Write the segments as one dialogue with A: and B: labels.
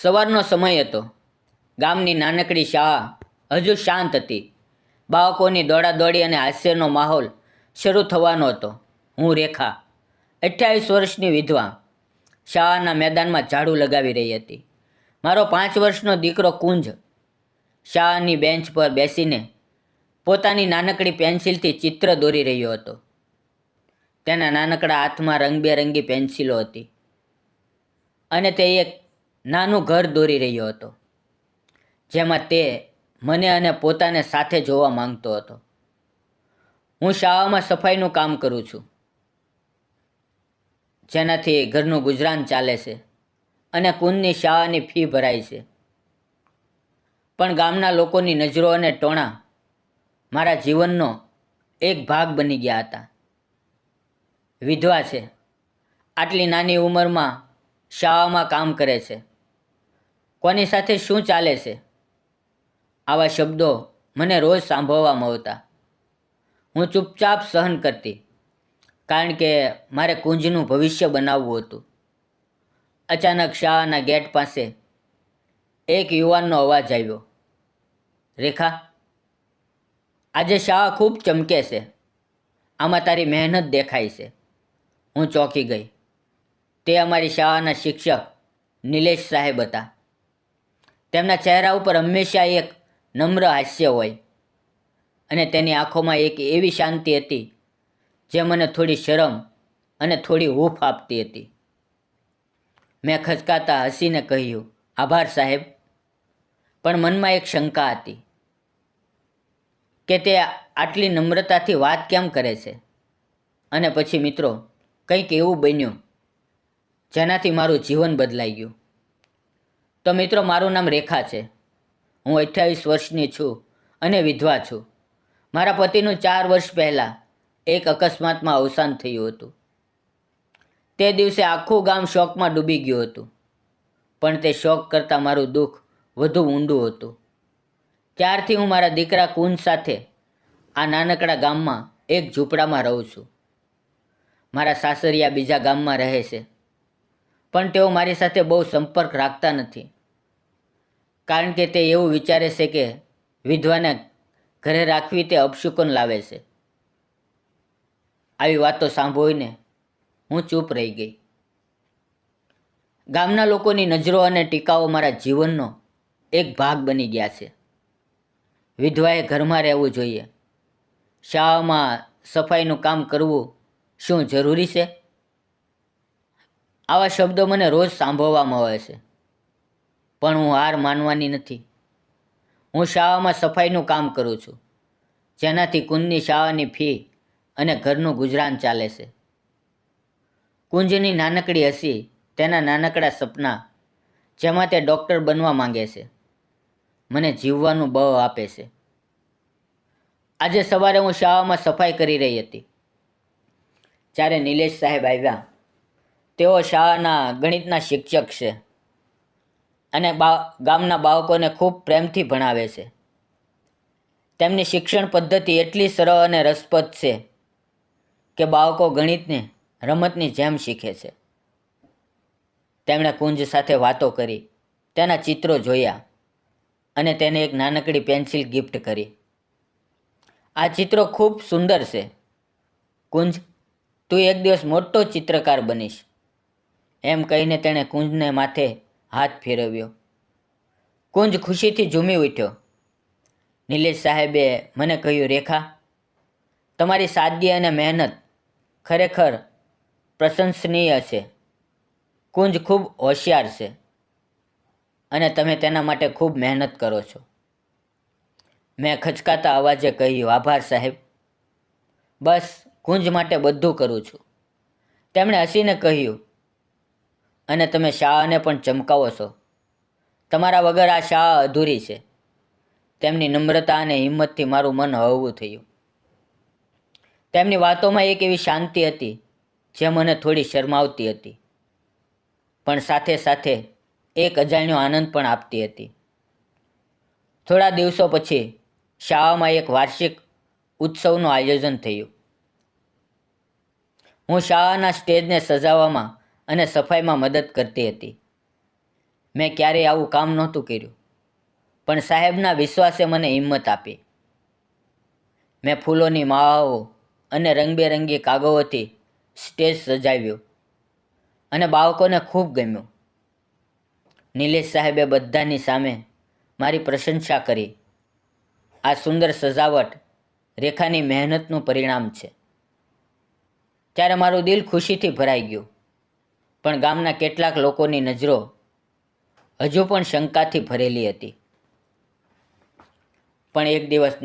A: સવારનો સમય હતો. ગામની નાનકડી શાળા હજુ શાંત હતી. બાળકોની દોડાદોડી અને હાસ્યનો માહોલ શરૂ થવાનો હતો. હું રેખા, 28 વર્ષની વિધવા, શાળાના મેદાનમાં ઝાડુ લગાવી રહી હતી. મારો 5 વર્ષનો દીકરો કુંજ શાળાની બેન્ચ પર બેસીને પોતાની નાનકડી પેન્સિલથી ચિત્ર દોરી રહ્યો હતો. તેના નાનકડા હાથમાં રંગબેરંગી પેન્સિલો હતી અને તે એક નાનું ઘર દોરી રહ્યો હતો, જેમાં તે મને અને પોતાને સાથે જોવા માંગતો હતો. હું શાળામાં સફાઈનું કામ કરું છું, જેનાથી ઘરનું ગુજરાન ચાલે છે અને કુંજની શાળાની ફી ભરાય છે. પણ ગામના લોકોની નજરો અને ટોણા મારા જીવનનો એક ભાગ બની ગયા હતા. વિધવા છે, આટલી નાની ઉંમરમાં શાળામાં કામ કરે છે, કોની સાથે શું ચાલે છે? આવા શબ્દો મને રોજ સાંભળવા મળતા. હું ચૂપચાપ સહન કરતી, કારણ કે મારે કુંજનું ભવિષ્ય બનાવવું હતું. અચાનક શાળાના ગેટ પાસે એક યુવાનનો અવાજ આવ્યો. રેખા, આજે શાળા ખૂબ ચમકે છે. આમાં તારી મહેનત દેખાય છે. હું ચોંકી ગઈ. તે અમારી શાળાના શિક્ષક નિલેશ સાહેબ હતા. તેમના ચહેરા ઉપર હંમેશા એક નમ્ર હાસ્ય હોય અને તેની આંખોમાં એક એવી શાંતિ હતી જે મને થોડી શરમ અને થોડી હૂંફ આપતી હતી. મેં ખચકાતા હસીને કહ્યું, આભાર સાહેબ. પણ મનમાં એક શંકા હતી કે તે આટલી નમ્રતાથી વાત કેમ કરે છે. અને પછી મિત્રો, કંઈક એવું બન્યું જેનાથી મારું જીવન બદલાઈ ગયું. તો મિત્રો, મારું નામ રેખા છે. હું 28 વર્ષની છું અને વિધવા છું. મારા પતિનું 4 વર્ષ પહેલાં એક અકસ્માતમાં અવસાન થયું હતું. તે દિવસે આખું ગામ શોકમાં ડૂબી ગયું હતું. પણ તે શોક કરતાં મારું દુઃખ વધુ ઊંડું હતું. ત્યારથી હું મારા દીકરા કુંજ સાથે આ નાનકડા ગામમાં એક ઝૂંપડામાં રહું છું. મારા સાસરિયા બીજા ગામમાં રહે છે, પણ તેઓ મારી સાથે બહુ સંપર્ક રાખતા નથી, કારણ કે તે એવું વિચારે છે કે વિધવાને ઘરે રાખવી તે અપશુકન લાવે છે. આવી વાતો સાંભળીને હું ચૂપ રહી ગઈ. ગામના લોકોની નજરો અને ટીકાઓ મારા જીવનનો એક ભાગ બની ગયા છે. વિધવાએ ઘરમાં રહેવું જોઈએ. શાળામાં સફાઈનું કામ કરવું શું જરૂરી છે? આવા શબ્દો મને રોજ સાંભળવામાં આવે છે, પણ હું હાર માનવાની નથી. હું શાળામાં સફાઈનું કામ કરું છું, જેનાથી કુંજની શાળાની ફી અને ઘરનું ગુજરાન ચાલે છે. કુંજની નાનકડી હસી, તેના નાનકડા સપના, જેમાં તે ડૉક્ટર બનવા માંગે છે, મને જીવવાનું બળ આપે છે. આજે સવારે હું શાળામાં સફાઈ કરી રહી હતી જ્યારે નિલેશ સાહેબ આવ્યા. તેઓ શાળાના ગણિતના શિક્ષક છે અને ગામના બાળકોને ખૂબ પ્રેમથી ભણાવે છે. તેમની શિક્ષણ પદ્ધતિ એટલી સરળ અને રસપ્રદ છે કે બાળકો ગણિતને રમતની જેમ શીખે છે. તેમણે કુંજ સાથે વાતો કરી, તેના ચિત્રો જોયા અને તેને એક નાનકડી પેન્સિલ ગિફ્ટ કરી. આ ચિત્રો ખૂબ સુંદર છે કુંજ, તું એક દિવસ મોટો ચિત્રકાર બનીશ, એમ કહીને તેણે કુંજને માથે હાથ ફેરવ્યો. કુંજ ખુશીથી ઝૂમી ઉઠ્યો. નિલેશ સાહેબે મને કહ્યું, રેખા, તમારી સાદગી અને મહેનત ખરેખર પ્રશંસનીય છે. કુંજ ખૂબ હોશિયાર છે અને તમે તેના માટે ખૂબ મહેનત કરો છો. મેં ખચકાતા અવાજે કહ્યું, આભાર સાહેબ. બસ કુંજ માટે બધું કરું છું. તેમણે હસીને કહ્યું, અને તમે શાળાને પણ ચમકાવો છો. તમારા વગર આ શાળા અધૂરી છે. તેમની નમ્રતા અને હિંમતથી મારું મન હળવું થયું. તેમની વાતોમાં એક એવી શાંતિ હતી જે મને થોડી શરમાવતી હતી, પણ સાથે સાથે એક અજાણ્યો આનંદ પણ આપતી હતી. થોડા દિવસો પછી શાળામાં એક વાર્ષિક ઉત્સવનું આયોજન થયું. હું શાળાના સ્ટેજને સજાવવામાં અને સફાઈમાં મદદ કરતી હતી. મેં ક્યારેય આવું કામ નહોતું કર્યું, પણ સાહેબના વિશ્વાસે મને હિંમત આપી. મેં ફૂલોની માળાઓ અને રંગબેરંગી કાગળોથી સ્ટેજ સજાવ્યું અને બાળકોને ખૂબ ગમ્યું. નિલેશ સાહેબે બધાની સામે મારી પ્રશંસા કરી. આ સુંદર સજાવટ રેખાની મહેનતનું પરિણામ છે. ત્યારે મારું દિલ ખુશીથી ભરાઈ ગયું, પણ ગામના કેટલાક લોકોની નજરો હજુ પણ શંકાથી ભરેલી હતી. પણ એક દિવસ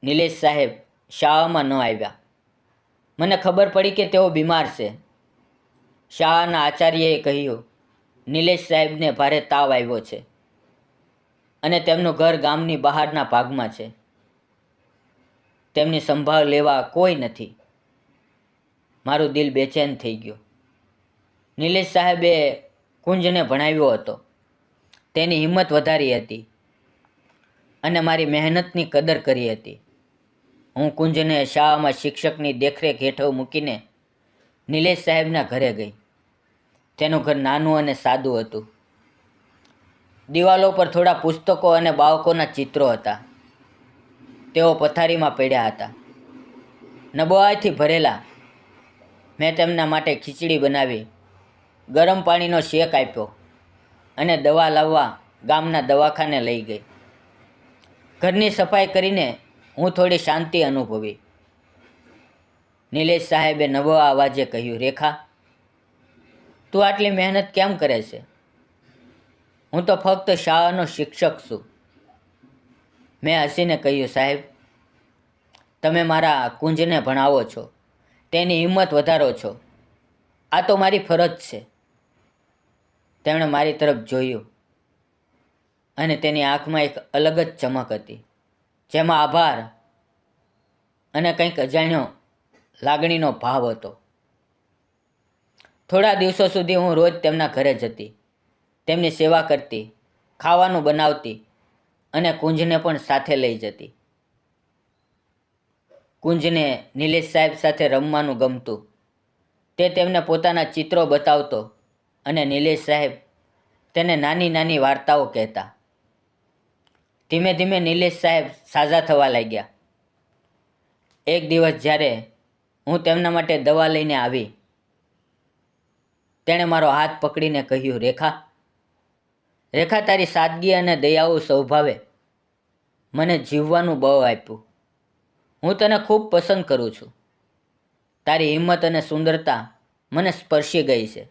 A: નિલેશ સાહેબ શાળામાં ન આવ્યા. મને ખબર પડી કે તેઓ બીમાર છે. શાળાના આચાર્યએ કહ્યું, નિલેશ સાહેબને ભારે તાવ આવ્યો છે અને તેમનું ઘર ગામની બહારના ભાગમાં છે. તેમની સંભાળ લેવા કોઈ નથી. મારું દિલ બેચેન થઈ ગયું. નિલેશ સાહેબે કુંજને ભણાવ્યો હતો, તેની હિંમત વધારી હતી અને મારી મહેનતની કદર કરી હતી. હું કુંજને શાળામાં શિક્ષકની દેખરેખ હેઠળ મૂકીને નિલેશ સાહેબના ઘરે ગઈ. તેનું ઘર નાનું અને સાદું હતું. દિવાલો પર થોડા પુસ્તકો અને બાળકોના ચિત્રો હતા. તેઓ પથારીમાં પડ્યા હતા, નબળાઈથી ભરેલા. મેં તેમના માટે ખીચડી બનાવી, ગરમ પાણીનો શેક આપ્યો અને દવા લાવવા ગામના દવાખાને લઈ ગઈ. ઘરની સફાઈ કરીને હું થોડી શાંતિ અનુભવી. નિલેશ સાહેબે નબળા અવાજે કહ્યું, રેખા, તું આટલી મહેનત કેમ કરે છે? હું તો ફક્ત શાળાનો શિક્ષક છું. મેં હસીને કહ્યું, સાહેબ, તમે મારા કુંજને ભણાવો છો, તેની હિંમત વધારો છો. આ તો મારી ફરજ છે. તેમણે મારી તરફ જોયું અને તેની આંખમાં એક અલગ જ ચમક હતી, જેમાં આભાર અને કંઈક અજાણ્યો લાગણીનો ભાવ હતો. થોડા દિવસો સુધી હું રોજ તેમના ઘરે જતી, તેમની સેવા કરતી, ખાવાનું બનાવતી અને કુંજને પણ સાથે લઈ જતી. કુંજને નિલેશ સાહેબ સાથે રમવાનું ગમતું. તે તેમને પોતાના ચિત્રો બતાવતો અને નિલેશ સાહેબ તેને નાની નાની વાર્તાઓ કહેતા. ધીમે ધીમે નિલેશ સાહેબ સાજા થવા લાગ્યા. એક દિવસ જ્યારે હું તેમના માટે દવા લઈને આવી, તેણે મારો હાથ પકડીને કહ્યું, રેખા, તારી સાદગી અને દયાળુ સ્વભાવે મને જીવવાનું બળ આપ્યું. હું તને ખૂબ પસંદ કરું છું. તારી હિંમત અને સુંદરતા મને સ્પર્શી ગઈ છે.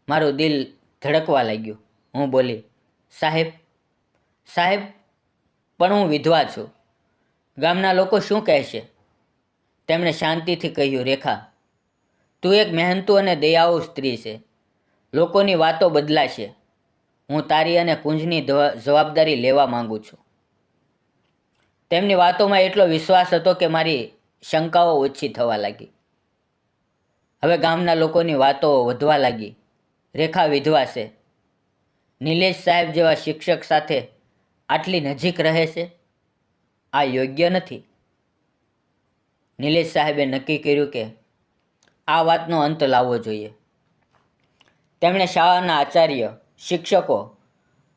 A: મારું દિલ ધડકવા લાગ્યું. હું બોલી, સાહેબ, પણ હું વિધવા છું. ગામના લોકો શું કહેશે? તેમણે શાંતિથી કહ્યું, રેખા, તું એક મહેનતુ અને દયાળુ સ્ત્રી છે. લોકોની વાતો બદલાશે. હું તારી અને કુંજની જવાબદારી લેવા માંગુ છું. તેમની વાતોમાં એટલો વિશ્વાસ હતો કે મારી શંકાઓ ઓછી થવા લાગી. હવે ગામના લોકોની વાતો વધવા લાગી. રેખા વિધવા છે. નિલેશ સાહેબ જેવા શિક્ષક સાથે આટલી નજીક રહે છે. આ યોગ્ય નથી. નિલેશ સાહેબે નક્કી કર્યું કે આ વાતનો અંત લાવવો જોઈએ. તેમણે શાળાના આચાર્ય, શિક્ષકો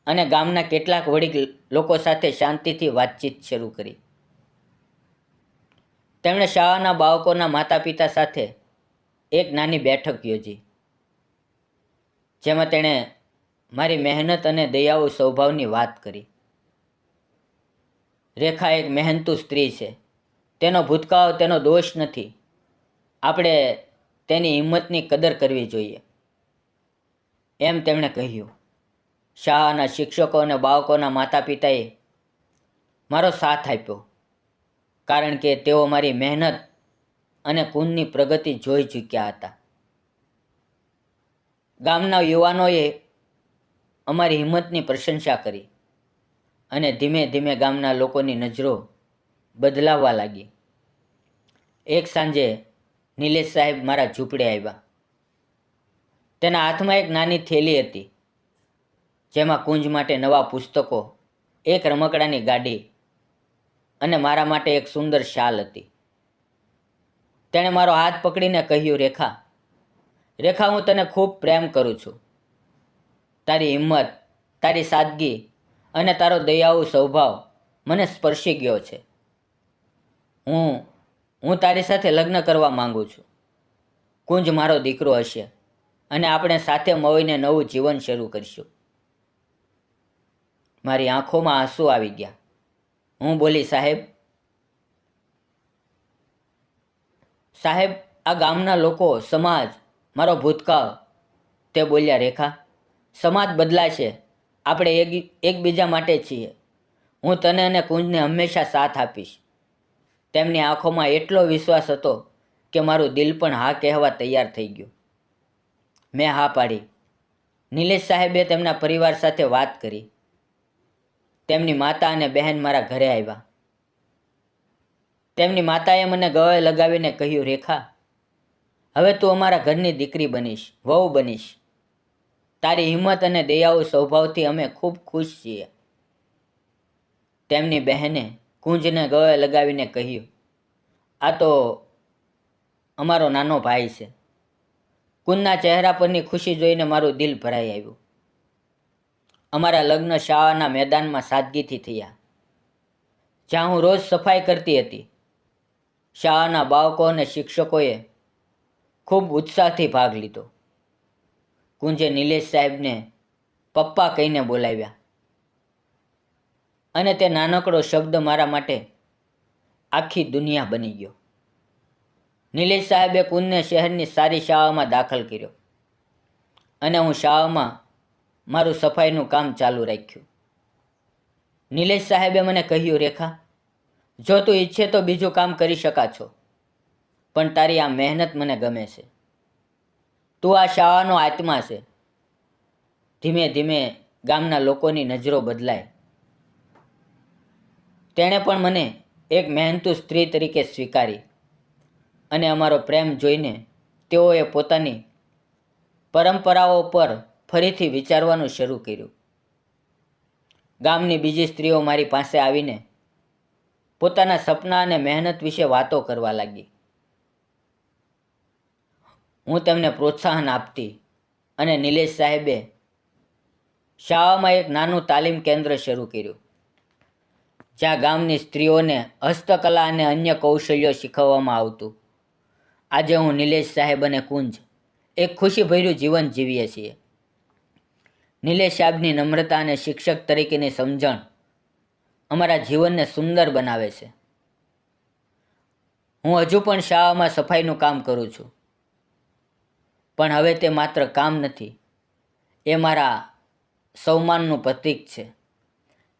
A: અને ગામના કેટલાક વડીલ લોકો સાથે શાંતિથી વાતચીત શરૂ કરી. તેમણે શાળાના બાળકોના માતા પિતા સાથે એક નાની બેઠક યોજી, જેમાં તેણે મારી મહેનત અને દયાળુ સ્વભાવની વાત કરી. રેખા એક મહેનતુ સ્ત્રી છે. તેનો ભૂતકાળ તેનો દોષ નથી. આપણે તેની હિંમતની કદર કરવી જોઈએ, એમ તેમણે કહ્યું. શાળાના શિક્ષકો અને બાળકોના માતા પિતાએ મારો સાથ આપ્યો, કારણ કે તેઓ મારી મહેનત અને કુંજની પ્રગતિ જોઈ ચૂક્યા હતા. ગામના યુવાનોએ અમારી હિંમતની પ્રશંસા કરી અને ધીમે ધીમે ગામના લોકોની નજરો બદલાવવા લાગી. એક સાંજે નિલેશ સાહેબ મારા ઝૂંપડે આવ્યા. તેના હાથમાં એક નાની થેલી હતી, જેમાં કુંજ માટે નવા પુસ્તકો, એક રમકડાની ગાડી અને મારા માટે એક સુંદર શાલ હતી. તેણે મારો હાથ પકડીને કહ્યું, રેખા, હું તને ખૂબ પ્રેમ કરું છું. તારી હિંમત, તારી સાદગી અને તારો દયાળુ સ્વભાવ મને સ્પર્શી ગયો છે. હું તારી સાથે લગ્ન કરવા માંગુ છું. કુંજ મારો દીકરો હશે અને આપણે સાથે મળીને નવું જીવન શરૂ કરીશું. મારી આંખોમાં આંસુ આવી ગયા. હું બોલી, સાહેબ, આ ગામના લોકો, સમાજ, મારો ભૂતકાળ. તે બોલ્યા, રેખા, સમાજ બદલાશે, આપણે એકબીજા માટે છીએ. હું તને અને કુંજને હંમેશા સાથ આપીશ. તેમની આંખોમાં એટલો વિશ્વાસ હતો કે મારું દિલ પણ હા કહેવા તૈયાર થઈ ગયું. મેં હા પાડી. નિલેશ સાહેબે તેમના પરિવાર સાથે વાત કરી. તેમની માતા અને બહેન મારા ઘરે આવ્યા. તેમની માતાએ મને ગળે લગાવીને કહ્યું, રેખા, હવે તું અમારા ઘરની દીકરી બનીશ, વહુ બનીશ. તારી હિંમત અને દયાળુ સ્વભાવથી અમે ખૂબ ખુશ છીએ. તેમની બહેને કુંજને ગળે લગાવીને કહ્યું, આ તો અમારો નાનો ભાઈ છે. કુંજના ચહેરા પરની ખુશી જોઈને મારું દિલ ભરાઈ આવ્યું. અમારા લગ્ન શાળાના મેદાનમાં સાદગીથી થયા, જ્યાં હું રોજ સફાઈ કરતી હતી. શાળાના બાળકો અને શિક્ષકોએ ખૂબ ઉત્સાહથી ભાગ લીધો. કુંજે નિલેશ સાહેબને પપ્પા કહીને બોલાવ્યા અને તે નાનકડો શબ્દ મારા માટે આખી દુનિયા બની ગયો. નિલેશ સાહેબે કુંજને શહેરની સારી શાળામાં દાખલ કર્યો અને હું શાળામાં મારું સફાઈનું કામ ચાલુ રાખ્યું. નિલેશ સાહેબે મને કહ્યું, રેખા, જો તું ઈચ્છે તો બીજું કામ કરી શકા છો, પણ તારી આ મહેનત મને ગમે છે. તું આ શાળાનો આત્મા છે. ધીમે ધીમે ગામના લોકોની નજરો બદલાય. તેણે પણ મને એક મહેનતુ સ્ત્રી તરીકે સ્વીકારી અને અમારો પ્રેમ જોઈને તેઓએ પોતાની પરંપરાઓ પર ફરીથી વિચારવાનું શરૂ કર્યું. ગામની બીજી સ્ત્રીઓ મારી પાસે આવીને પોતાના સપના અને મહેનત વિશે વાતો કરવા લાગી. હું તેમને પ્રોત્સાહન આપતી અને નિલેશ સાહેબે શાળામાં એક નાનું તાલીમ કેન્દ્ર શરૂ કર્યું, જ્યાં ગામની સ્ત્રીઓને હસ્તકલા અને અન્ય કૌશલ્યો શીખવવામાં આવતું. આજે હું, નિલેશ સાહેબ અને કુંજ એક ખુશીભર્યું જીવન જીવીએ છીએ. નિલેશ સાહેબની નમ્રતા અને શિક્ષક તરીકેની સમજણ અમારા જીવનને સુંદર બનાવે છે. હું હજુ પણ શાળામાં સફાઈનું કામ કરું છું, પણ હવે તે માત્ર કામ નથી, એ મારા સન્માનનું પ્રતીક છે.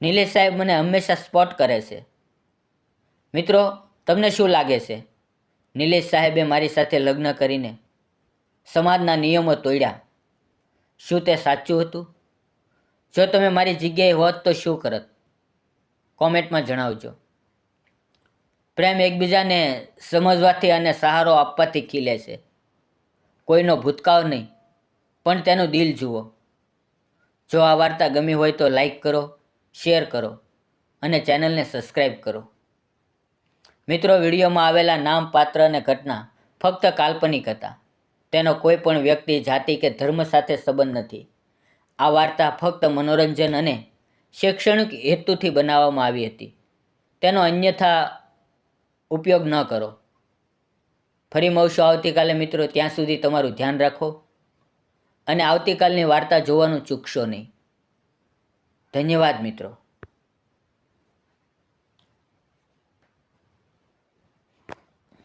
A: નિલેશ સાહેબ મને હંમેશા સપોર્ટ કરે છે. મિત્રો, તમને શું લાગે છે? નિલેશ સાહેબે મારી સાથે લગ્ન કરીને સમાજના નિયમો તોડ્યા. શું તે સાચું હતું? જો તમે મારી જગ્યાએ હોત તો શું કરત? કોમેન્ટમાં જણાવજો. પ્રેમ એકબીજાને સમજવાથી અને સહારો આપવાથી ખીલે છે. કોઈનો ભૂતકાળ નહીં, પણ તેનું દિલ જુઓ. જો આ વાર્તા ગમી હોય તો લાઈક કરો, શેર કરો અને ચેનલને સબસ્ક્રાઈબ કરો. મિત્રો, વિડીયોમાં આવેલા નામ, પાત્ર અને ઘટના ફક્ત કાલ્પનિક હતા. તેનો કોઈ પણ વ્યક્તિ, જાતિ કે ધર્મ સાથે સંબંધ નથી. આ વાર્તા ફક્ત મનોરંજન અને શૈક્ષણિક હેતુથી બનાવવામાં આવી હતી. તેનો અન્યથા ઉપયોગ ન કરો. ફરી મળશું આવતીકાલે મિત્રો. ત્યાં સુધી તમારું ધ્યાન રાખો અને આવતીકાલની વાર્તા જોવાનું ચૂકશો નહીં. ધન્યવાદ મિત્રો.